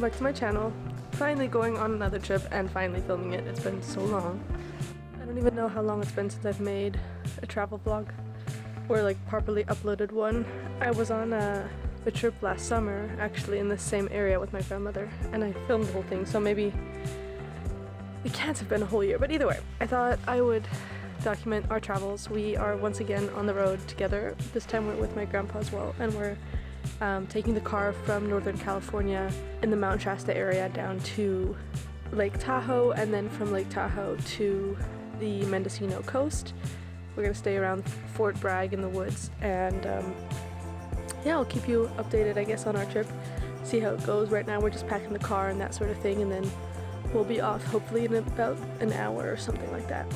welcome back to my channel. Finally going on another trip and finally filming it. It's been so long. I don't even know how long it's been since I've made a travel vlog or like properly uploaded one. I was on a trip last summer actually in the same area with my grandmother and I filmed the whole thing, so maybe it can't have been a whole year, but either way I thought I would document our travels. We are once again on the road together. This time we're with my grandpa as well, and we're taking the car from Northern California in the Mount Shasta area down to Lake Tahoe, and then from Lake Tahoe to the Mendocino coast. We're gonna stay around Fort Bragg in the woods, and yeah, I'll keep you updated I guess on our trip, see how it goes. Right now we're just packing the car and that sort of thing, and then we'll be off hopefully in about an hour or something like that.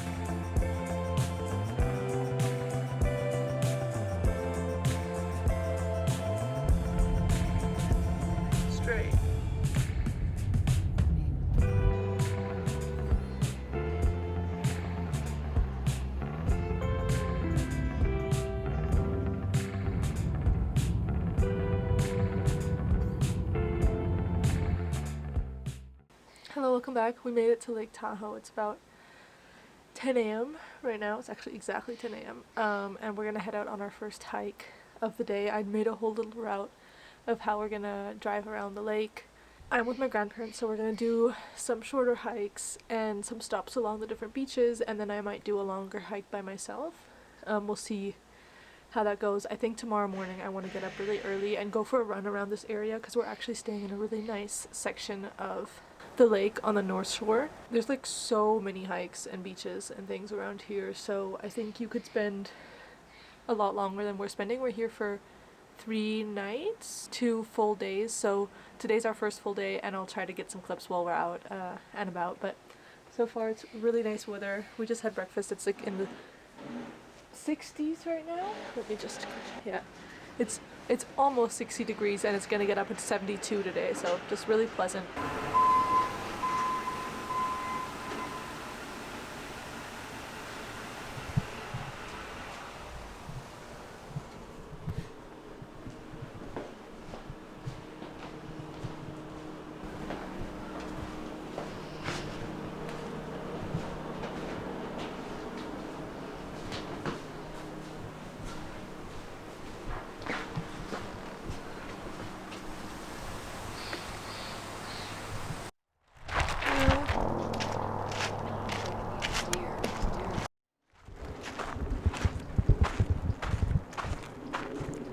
Hello, welcome back. We made it to Lake Tahoe. It's about 10 a.m. right now. It's actually exactly 10 a.m. And we're gonna head out on our first hike of the day. I made a whole little route of how we're gonna drive around the lake. I'm with my grandparents, so we're gonna do some shorter hikes and some stops along the different beaches, and then I might do a longer hike by myself. We'll see how that goes. I think tomorrow morning I want to get up really early and go for a run around this area because we're actually staying in a really nice section of the lake on the north shore. There's like so many hikes and beaches and things around here, so I think you could spend a lot longer than we're spending. We're here for 3 nights, 2 full days, so today's our first full day and I'll try to get some clips while we're out and about. But so far it's really nice weather. We just had breakfast. It's like in the 60s right now. Let me just, yeah, it's almost 60 degrees and it's gonna get up to 72 today, so just really pleasant.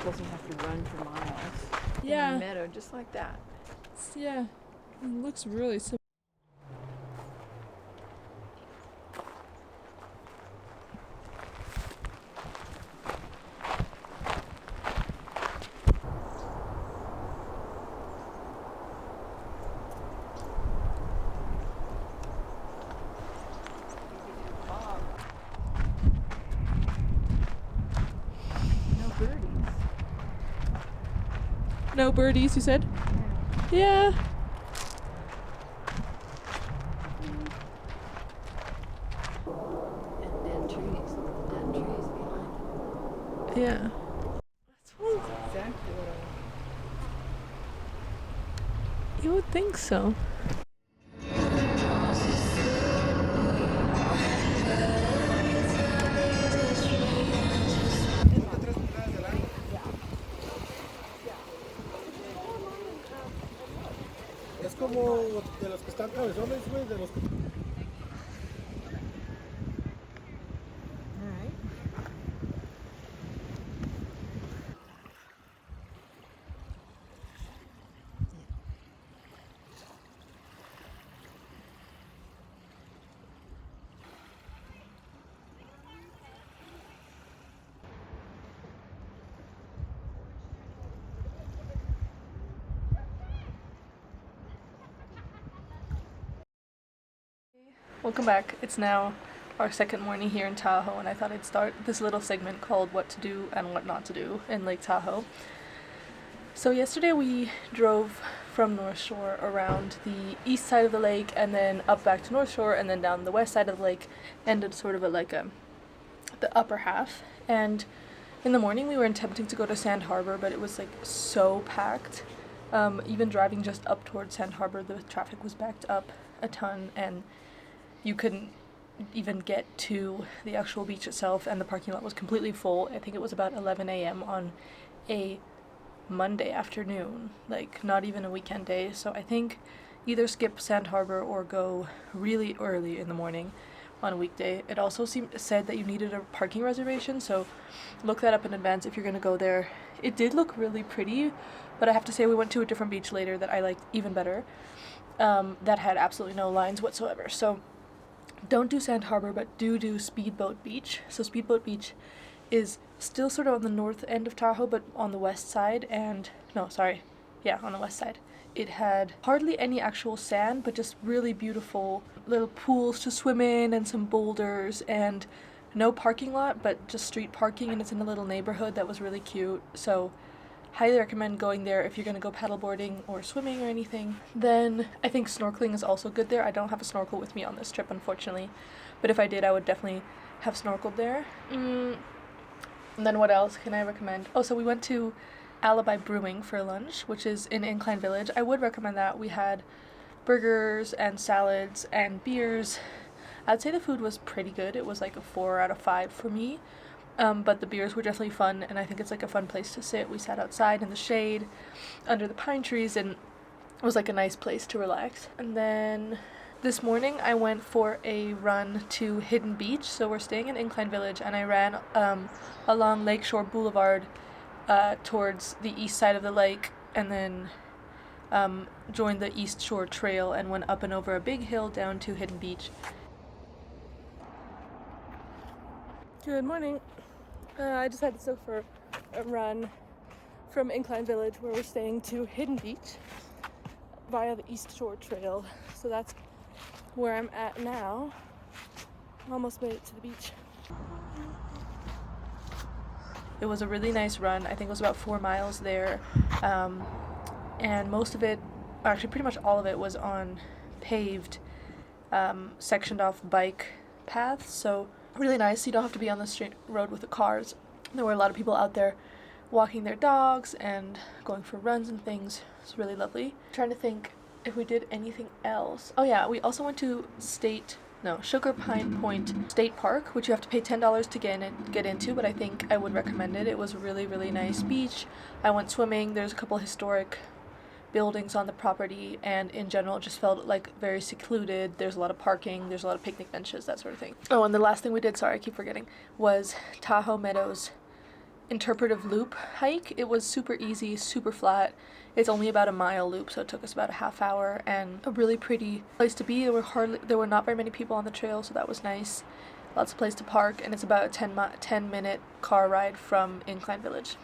Doesn't have to run for miles. Yeah. In the meadow, just like that. Yeah, it looks really simple. No birdies, you said? Yeah. And dead trees. Look at the dead trees behind it. Yeah. That's exactly what I want. You would think so. Es como de los que están cabezones, güey, de los que... Welcome back. It's now our second morning here in Tahoe, and I thought I'd start this little segment called What to Do and What Not to Do in Lake Tahoe. So yesterday we drove from North Shore around the east side of the lake and then up back to North Shore and then down the west side of the lake, ended sort of at like the upper half. And in the morning we were attempting to go to Sand Harbor, but it was like so packed Even driving just up towards Sand Harbor, the traffic was backed up a ton, and you couldn't even get to the actual beach itself, and the parking lot was completely full. I think it was about 11 a.m. on a Monday afternoon, like not even a weekend day. So I think either skip Sand Harbor or go really early in the morning on a weekday. It also said that you needed a parking reservation, so look that up in advance if you're going to go there. It did look really pretty, but I have to say we went to a different beach later that I liked even better, that had absolutely no lines whatsoever. So don't do Sand Harbor, but do Speedboat Beach. So Speedboat Beach is still sort of on the north end of Tahoe, but on the west side, on the west side. It had hardly any actual sand, but just really beautiful little pools to swim in and some boulders, and no parking lot, but just street parking, and it's in a little neighborhood that was really cute. So highly recommend going there if you're going to go paddleboarding or swimming or anything. Then I think snorkeling is also good there. I don't have a snorkel with me on this trip, unfortunately, but if I did, I would definitely have snorkeled there. And then what else can I recommend? Oh, so we went to Alibi Brewing for lunch, which is in Incline Village. I would recommend that. We had burgers and salads and beers. I'd say the food was pretty good. It was like a 4 out of 5 for me. But the beers were definitely fun, and I think it's like a fun place to sit. We sat outside in the shade under the pine trees, and it was like a nice place to relax. And then this morning I went for a run to Hidden Beach. So we're staying in Incline Village, and I ran along Lakeshore Boulevard towards the east side of the lake, and then joined the East Shore Trail and went up and over a big hill down to Hidden Beach. Good morning. I decided to go for a run from Incline Village, where we're staying, to Hidden Beach via the East Shore Trail. So that's where I'm at now. Almost made it to the beach. It was a really nice run. I think it was about 4 miles there. And most of it, actually pretty much all of it, was on paved, sectioned off bike paths. So really nice. You don't have to be on the straight road with the cars. There were a lot of people out there walking their dogs and going for runs and things. It's really lovely. I'm trying to think if we did anything else. Oh yeah, we also went to Sugar Pine Point State Park, which you have to pay $10 to get into, but I think I would recommend it. It was a really, really nice beach. I went swimming. There's a couple historic buildings on the property, and in general it just felt like very secluded. There's a lot of parking, there's a lot of picnic benches, that sort of thing. Oh, and the last thing we did, sorry I keep forgetting, was Tahoe Meadows interpretive loop hike. It was super easy, super flat. It's only about a mile loop, so it took us about a half hour, and a really pretty place to be. There were not very many people on the trail, so that was nice. Lots of place to park, and it's about a 10-minute car ride from Incline Village.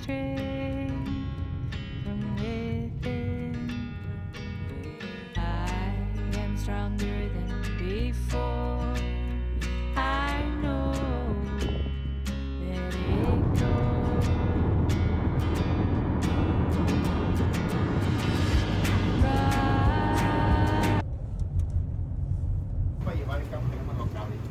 strength from within. I am stronger than before. I know that it goes right. Para llevar el campo tenemos los cables.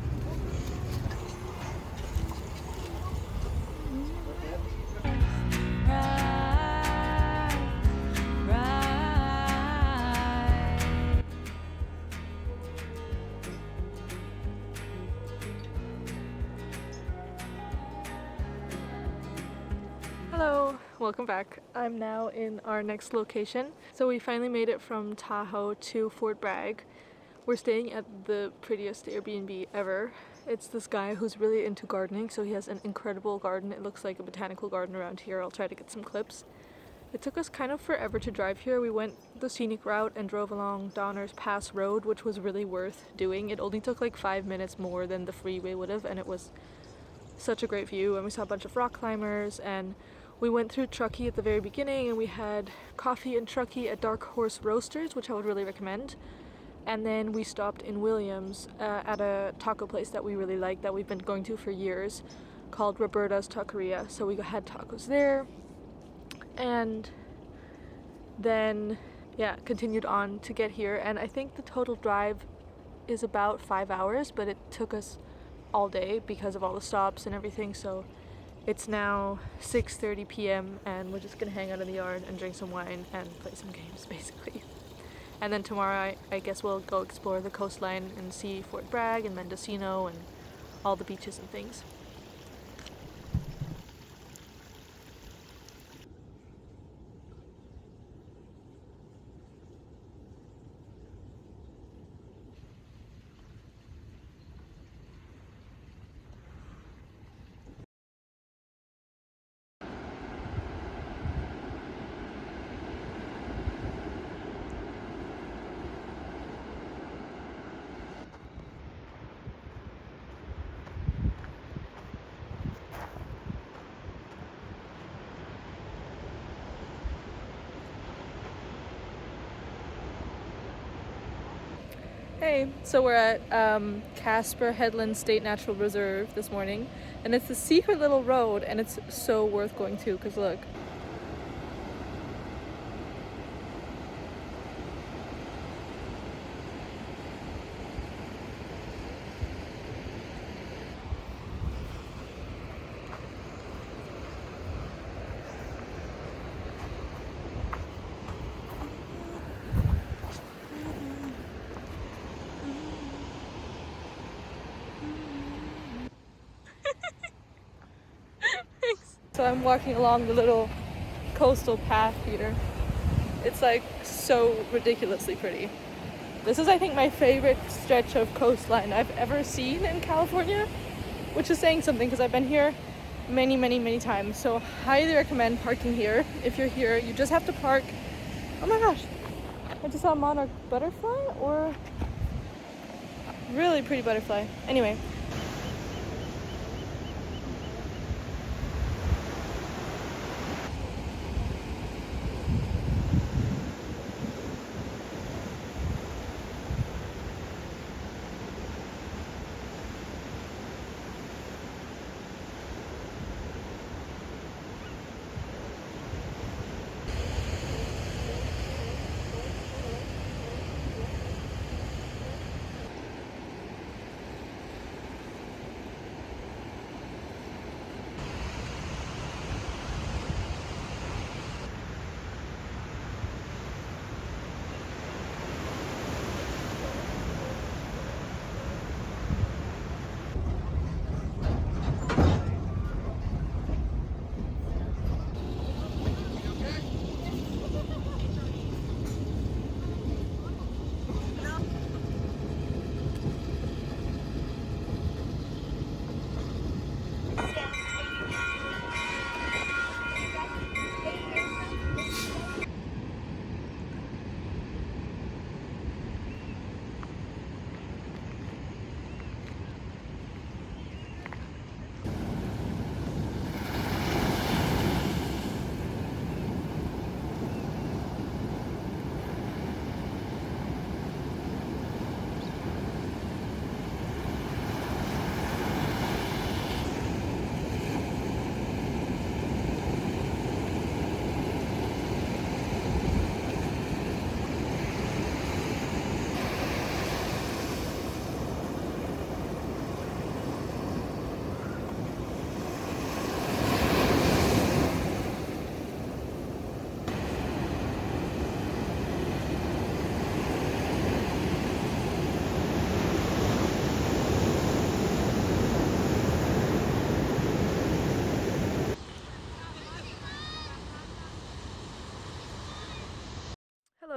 Hello, welcome back. I'm now in our next location. So we finally made it from Tahoe to Fort Bragg. We're staying at the prettiest Airbnb ever. It's this guy who's really into gardening, so he has an incredible garden. It looks like a botanical garden around here. I'll try to get some clips. It took us kind of forever to drive here. We went the scenic route and drove along Donner's Pass Road, which was really worth doing. It only took like 5 minutes more than the freeway would have, and it was such a great view. And we saw a bunch of rock climbers, and we went through Truckee at the very beginning, and we had coffee in Truckee at Dark Horse Roasters, which I would really recommend. And then we stopped in Williams at a taco place that we really like, that we've been going to for years, called Roberta's Taqueria. So we had tacos there, and then continued on to get here. And I think the total drive is about 5 hours, but it took us all day because of all the stops and everything. So it's now 6:30 p.m. and we're just gonna hang out in the yard and drink some wine and play some games, basically. And then tomorrow I guess we'll go explore the coastline and see Fort Bragg and Mendocino and all the beaches and things. Hey, so we're at Casper Headland State Natural Reserve this morning, and it's a secret little road, and it's so worth going to, because look. So I'm walking along the little coastal path here. It's like so ridiculously pretty. This is, I think, my favorite stretch of coastline I've ever seen in California, which is saying something because I've been here many, many, many times. So highly recommend parking here. If you're here, you just have to park. Oh my gosh, I just saw a monarch butterfly, or really pretty butterfly. Anyway.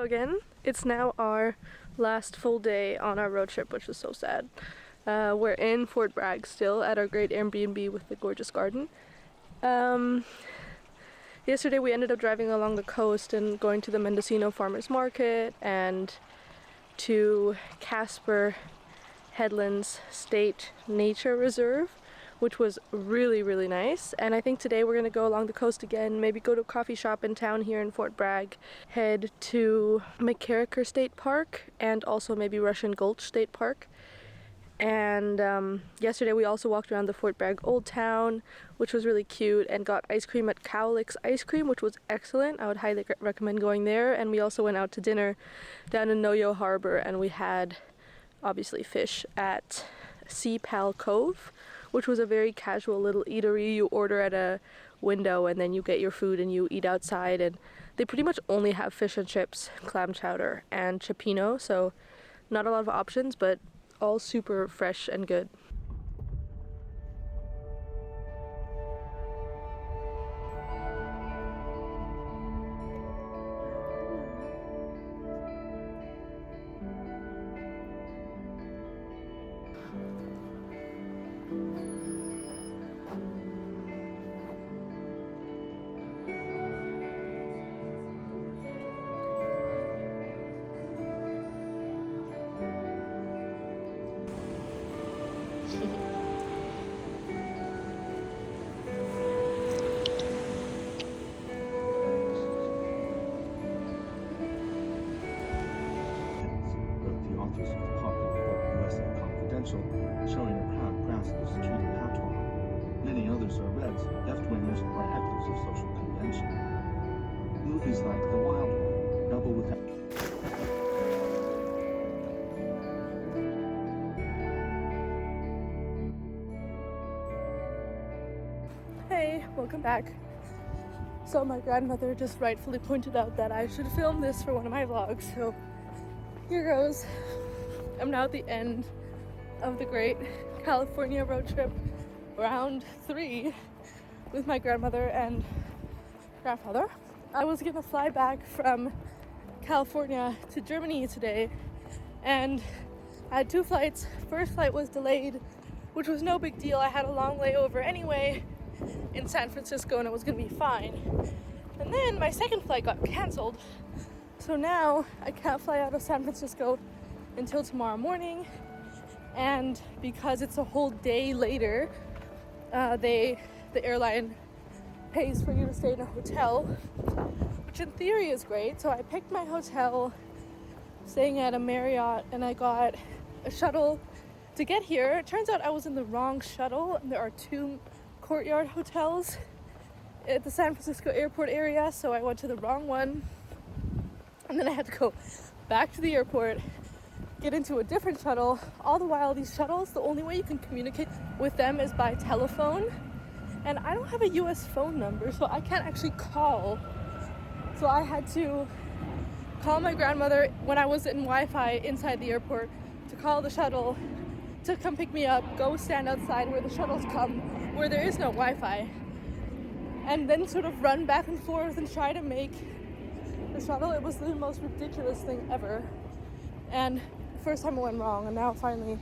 again. It's now our last full day on our road trip, which is so sad. We're in Fort Bragg still at our great Airbnb with the gorgeous garden. Yesterday we ended up driving along the coast and going to the Mendocino Farmers Market and to Casper Headlands State Nature Reserve, which was really nice. And I think today we're gonna go along the coast again, maybe go to a coffee shop in town here in Fort Bragg, head to 𝗗𝗏𝗦𝗏 State Park, and also maybe Russian Gulch State Park. And yesterday we also walked around the Fort Bragg Old Town, which was really cute, and got ice cream at 𝗗𝗏𝗦𝗏's Ice Cream, which was excellent. I would highly recommend going there. And we also went out to dinner down in 𝗏𝗏 Harbor, and we had obviously fish at Sea Pal Cove, which was a very casual little eatery. You order at a window and then you get your food and you eat outside, and they pretty much only have fish and chips, clam chowder, and cioppino, so not a lot of options, but all super fresh and good. Showing a proud grasp of street patois. Many others are Reds, left-wingers, or hecklers of social convention. Movies like The Wild One, Double with... Hey, welcome back. So my grandmother just rightfully pointed out that I should film this for one of my vlogs, so here goes. I'm now at the end of the great California road trip, round 3, with my grandmother and grandfather. I was gonna fly back from California to Germany today, and I had 2 flights. First flight was delayed, which was no big deal. I had a long layover anyway in San Francisco and it was gonna be fine. And then my second flight got canceled, so now I can't fly out of San Francisco until tomorrow morning. And because it's a whole day later, the airline pays for you to stay in a hotel, which in theory is great. So I picked my hotel, staying at a Marriott, and I got a shuttle to get here. It turns out I was in the wrong shuttle, and there are 2 Courtyard hotels at the San Francisco airport area, so I went to the wrong one, and then I had to go back to the airport, get into a different shuttle. All the while, these shuttles, the only way you can communicate with them is by telephone, and I don't have a US phone number, so I can't actually call. So I had to call my grandmother when I was in Wi-Fi inside the airport to call the shuttle to come pick me up, go stand outside where the shuttles come, where there is no Wi-Fi, and then sort of run back and forth and try to make the shuttle. It was the most ridiculous thing ever. And first time it went wrong, and now I finally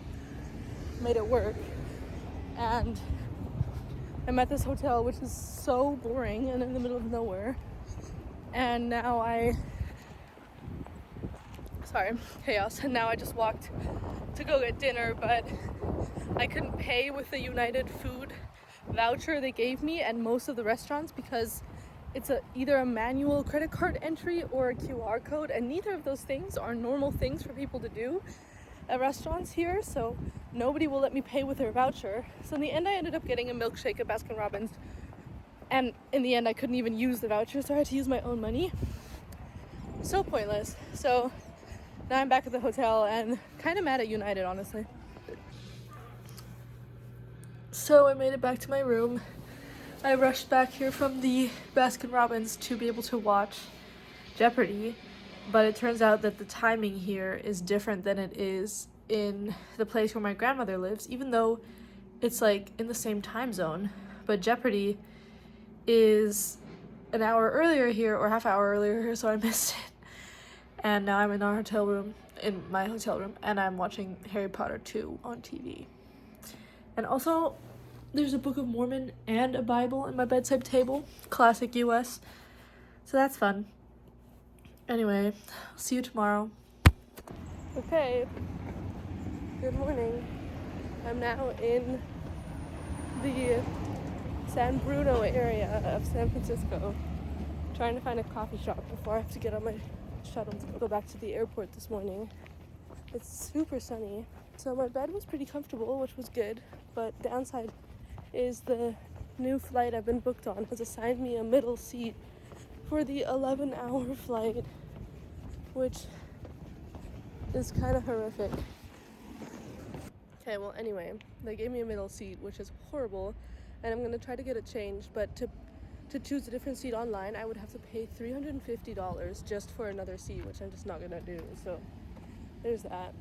made it work. And I'm at this hotel, which is so boring and in the middle of nowhere. And now chaos. And now I just walked to go get dinner, but I couldn't pay with the United Food voucher they gave me at most of the restaurants because it's either a manual credit card entry or a QR code, and neither of those things are normal things for people to do at restaurants here, so nobody will let me pay with their voucher. So in the end I ended up getting a milkshake at Baskin-Robbins, and in the end I couldn't even use the voucher, so I had to use my own money. So pointless. So now I'm back at the hotel and kind of mad at United, honestly. So I made it back to my room. I rushed back here from the Baskin-Robbins to be able to watch Jeopardy, but it turns out that the timing here is different than it is in the place where my grandmother lives, even though it's like in the same time zone. But Jeopardy is an hour earlier here, or half hour earlier here, so I missed it. And now I'm in our hotel room, in my hotel room, and I'm watching Harry Potter 2 on TV. And also, there's a Book of Mormon and a Bible in my bedside table. Classic US. So that's fun. Anyway, I'll see you tomorrow. Okay. Good morning. I'm now in the San Bruno area of San Francisco, trying to find a coffee shop before I have to get on my shuttle to go back to the airport this morning. It's super sunny. So my bed was pretty comfortable, which was good, but downside is the new flight I've been booked on has assigned me a middle seat for the 11-hour flight, which is kind of horrific. Okay, well, anyway, they gave me a middle seat, which is horrible, and I'm going to try to get it changed, but to choose a different seat online, I would have to pay $350 just for another seat, which I'm just not going to do, so there's that.